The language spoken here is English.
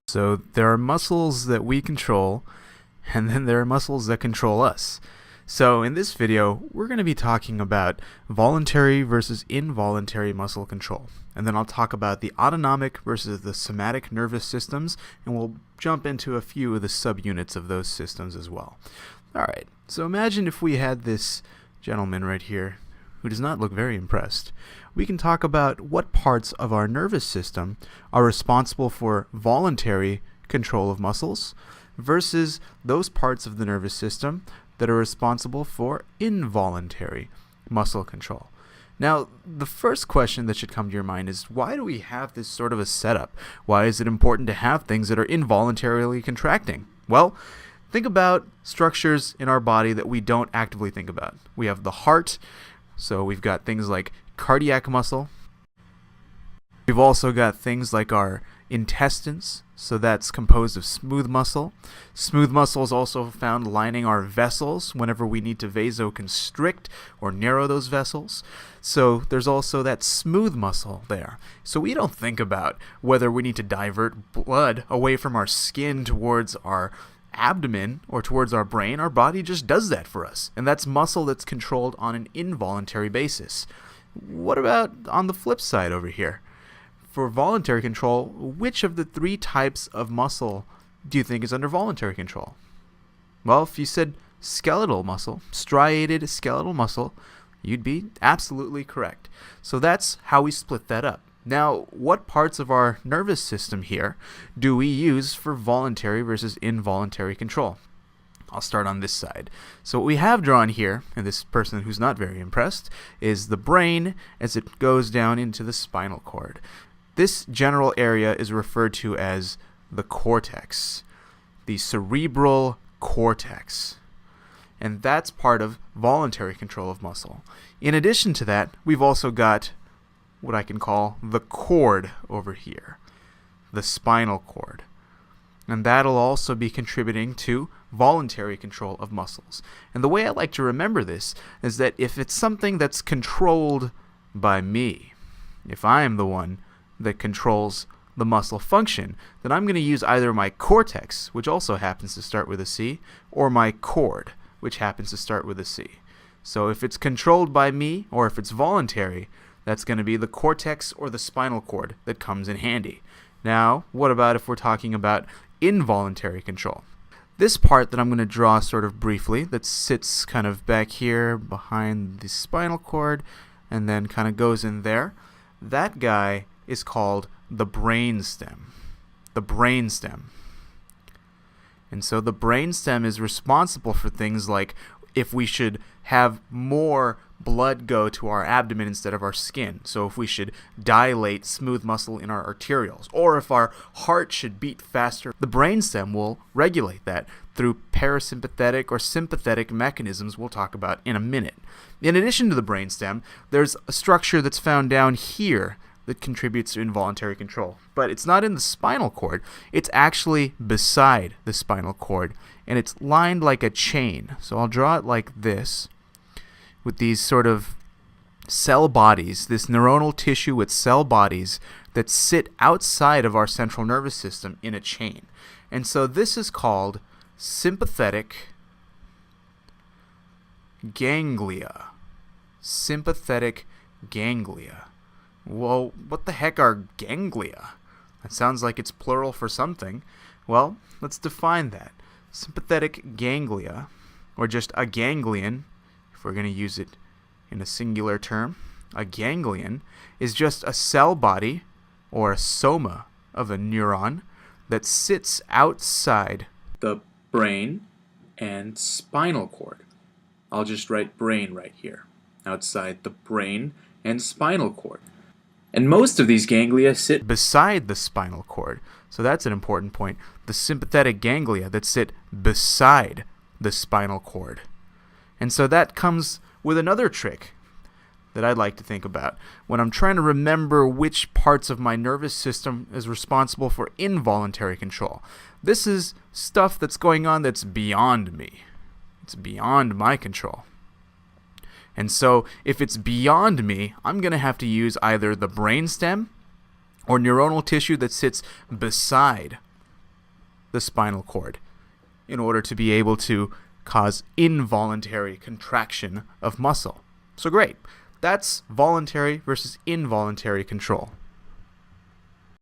So there are muscles that we control, and then there are muscles that control us. So in this video, we're going to be talking about voluntary versus involuntary muscle control. And then I'll talk about the autonomic versus the somatic nervous systems, and we'll jump into a few of the subunits of those systems as well. Alright, so imagine if we had this gentleman right here who does not look very impressed. We can talk about what parts of our nervous system are responsible for voluntary control of muscles versus those parts of the nervous system that are responsible for involuntary muscle control. Now, the first question that should come to your mind is, why do we have this sort of a setup? Why is it important to have things that are involuntarily contracting? Well, think about structures in our body that we don't actively think about. We have the heart, so we've got things like cardiac muscle. We've also got things like our intestines, so that's composed of smooth muscle. Smooth muscle is also found lining our vessels whenever we need to vasoconstrict or narrow those vessels. So there's also that smooth muscle there. So we don't think about whether we need to divert blood away from our skin towards our abdomen or towards our brain. Our body just does that for us, and that's muscle that's controlled on an involuntary basis. What about on the flip side over here? For voluntary control, which of the three types of muscle do you think is under voluntary control? Well, if you said skeletal muscle, striated skeletal muscle, you'd be absolutely correct. So that's how we split that up. Now, what parts of our nervous system here do we use for voluntary versus involuntary control? I'll start on this side. So what we have drawn here, and this person who's not very impressed, is the brain as it goes down into the spinal cord. This general area is referred to as the cortex, the cerebral cortex. And that's part of voluntary control of muscle. In addition to that, we've also got what I can call the cord over here, the spinal cord. And that'll also be contributing to voluntary control of muscles. And the way I like to remember this is that if it's something that's controlled by me, if I am the one that controls the muscle function, then I'm going to use either my cortex, which also happens to start with a C, or my cord, which happens to start with a C. So if it's controlled by me, or if it's voluntary, that's going to be the cortex or the spinal cord that comes in handy. Now, what about if we're talking about involuntary control? This part that I'm going to draw sort of briefly, that sits kind of back here behind the spinal cord and then kind of goes in there, that guy is called the brainstem. The brainstem. And so the brainstem is responsible for things like if we should have more blood go to our abdomen instead of our skin. So if we should dilate smooth muscle in our arterioles, or if our heart should beat faster, the brainstem will regulate that through parasympathetic or sympathetic mechanisms we'll talk about in a minute. In addition to the brainstem, there's a structure that's found down here that contributes to involuntary control. But it's not in the spinal cord. It's actually beside the spinal cord, and it's lined like a chain. So I'll draw it like this, with these sort of cell bodies, this neuronal tissue with cell bodies that sit outside of our central nervous system in a chain. And so this is called sympathetic ganglia. Sympathetic ganglia. Well, what the heck are ganglia? That sounds like it's plural for something. Well, let's define that. Sympathetic ganglia, or just a ganglion, if we're going to use it in a singular term, a ganglion is just a cell body or a soma of a neuron that sits outside the brain and spinal cord. I'll just write brain right here, outside the brain and spinal cord. And most of these ganglia sit beside the spinal cord. So that's an important point. The sympathetic ganglia that sit beside the spinal cord. And so that comes with another trick that I'd like to think about when I'm trying to remember which parts of my nervous system is responsible for involuntary control. This is stuff that's going on that's beyond me. It's beyond my control. And so if it's beyond me, I'm going to have to use either the brainstem or neuronal tissue that sits beside the spinal cord in order to be able to cause involuntary contraction of muscle. So great. That's voluntary versus involuntary control.